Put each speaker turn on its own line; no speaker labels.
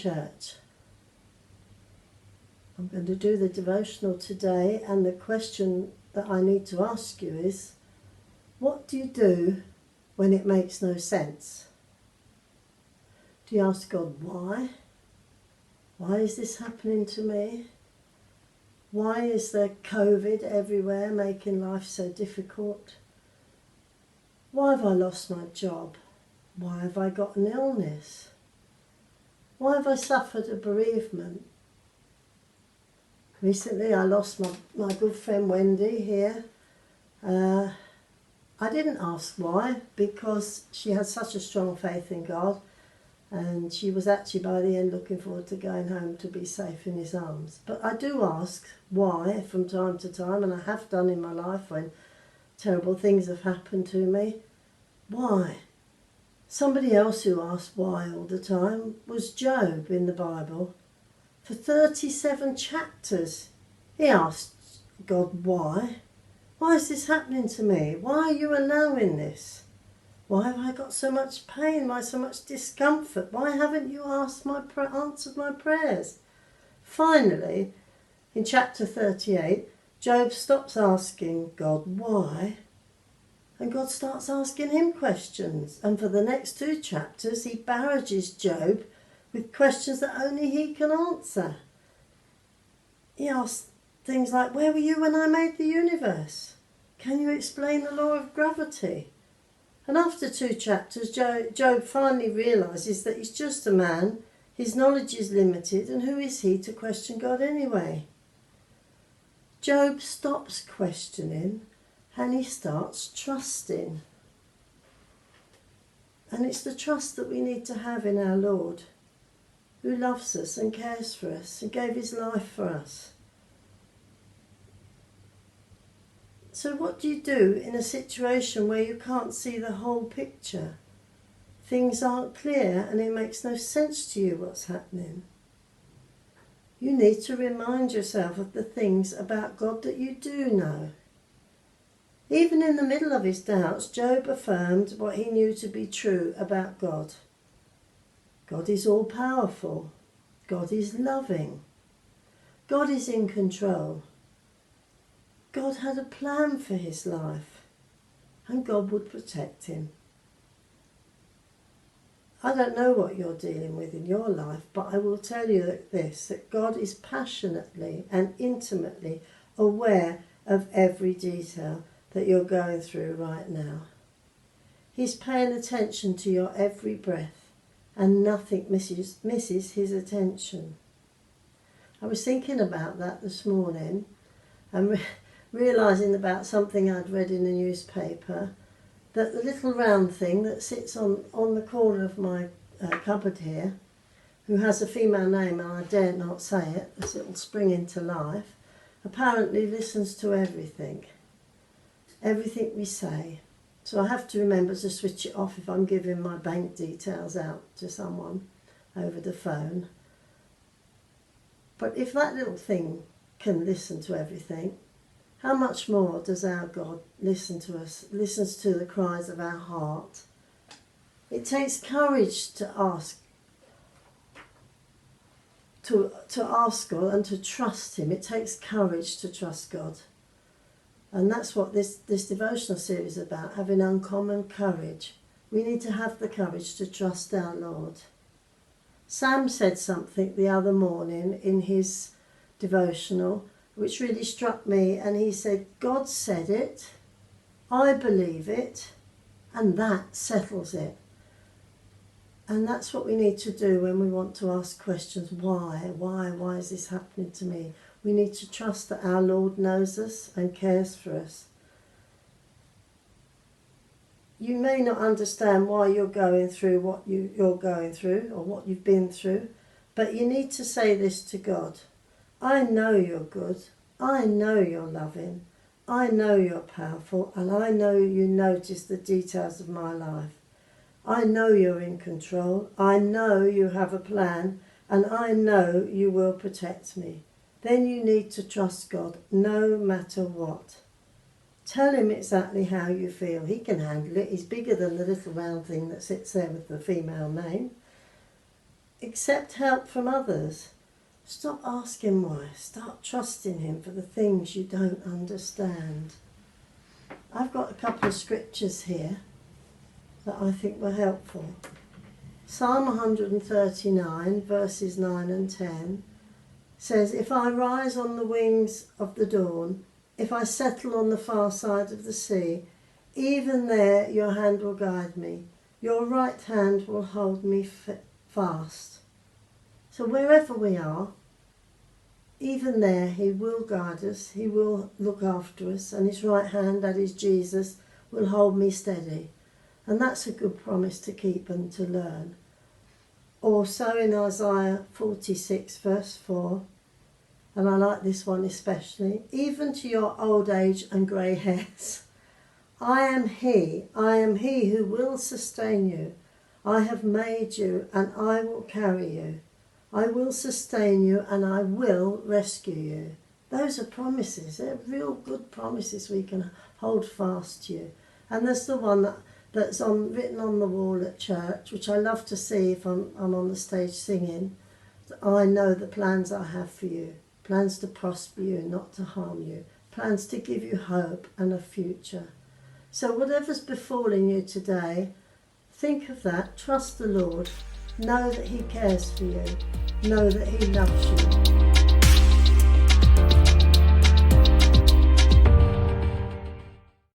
church. I'm going to do the devotional today, and the question that I need to ask you is, what do you do when it makes no sense? Do you ask God, why? Why is this happening to me? Why is there COVID everywhere making life so difficult? Why have I lost my job? Why have I got an illness? Why have I suffered a bereavement? Recently I lost my good friend Wendy here. I didn't ask why, because she had such a strong faith in God, and she was actually by the end looking forward to going home to be safe in his arms. But I do ask why from time to time, and I have done in my life when terrible things have happened to me. Why? Somebody else who asked why all the time was Job in the Bible. For 37 chapters, he asked God, why? Why is this happening to me? Why are you allowing this? Why have I got so much pain? Why so much discomfort? Why haven't you answered my prayers? Finally, in chapter 38, Job stops asking God why, and God starts asking him questions. And for the next 2 chapters, he barrages Job with questions that only he can answer. He asks things like, where were you when I made the universe? Can you explain the law of gravity? And after 2 chapters, Job finally realises that he's just a man, his knowledge is limited, and who is he to question God anyway? Job stops questioning and he starts trusting. And it's the trust that we need to have in our Lord, who loves us and cares for us and gave his life for us. So what do you do in a situation where you can't see the whole picture? Things aren't clear and it makes no sense to you what's happening. You need to remind yourself of the things about God that you do know. Even in the middle of his doubts, Job affirmed what he knew to be true about God. God is all-powerful. God is loving. God is in control. God had a plan for his life, and God would protect him. I don't know what you're dealing with in your life, but I will tell you that God is passionately and intimately aware of every detail that you're going through right now. He's paying attention to your every breath, and nothing misses his attention. I was thinking about that this morning and realising about something I'd read in the newspaper, that the little round thing that sits on the corner of my cupboard here, who has a female name and I dare not say it, as it will spring into life, apparently listens to everything we say. So I have to remember to switch it off if I'm giving my bank details out to someone over the phone. But if that little thing can listen to everything, how much more does our God listen to us, listens to the cries of our heart? It takes courage to ask God and to trust him. It takes courage to trust God. And that's what this devotional series is about, having uncommon courage. We need to have the courage to trust our Lord. Sam said something the other morning in his devotional which really struck me, and he said, God said it, I believe it, and that settles it. And that's what we need to do when we want to ask questions. Why is this happening to me? We need to trust that our Lord knows us and cares for us. You may not understand why you're going through what you're going through or what you've been through, but you need to say this to God. I know you're good. I know you're loving. I know you're powerful, and I know you notice the details of my life. I know you're in control. I know you have a plan, and I know you will protect me. Then you need to trust God no matter what. Tell him exactly how you feel. He can handle it. He's bigger than the little round thing that sits there with the female name. accept help from others. Stop asking why. Start trusting him for the things you don't understand. I've got a couple of scriptures here that I think were helpful. Psalm 139 verses 9 and 10 says, "If I rise on the wings of the dawn, if I settle on the far side of the sea, even there your hand will guide me. Your right hand will hold me fast." So wherever we are, even there he will guide us, he will look after us, and his right hand, that is Jesus, will hold me steady. And that's a good promise to keep and to learn. Also in Isaiah 46 verse 4, and I like this one especially, "Even to your old age and grey hairs, I am he who will sustain you. I have made you and I will carry you. I will sustain you and I will rescue you." Those are promises. They're real good promises we can hold fast to. And there's the one that's written on the wall at church, which I love to see if I'm on the stage singing. "I know the plans I have for you. Plans to prosper you, not to harm you. Plans to give you hope and a future." So whatever's befalling you today, think of that. Trust the Lord. Know that he cares for you. Know that he loves you.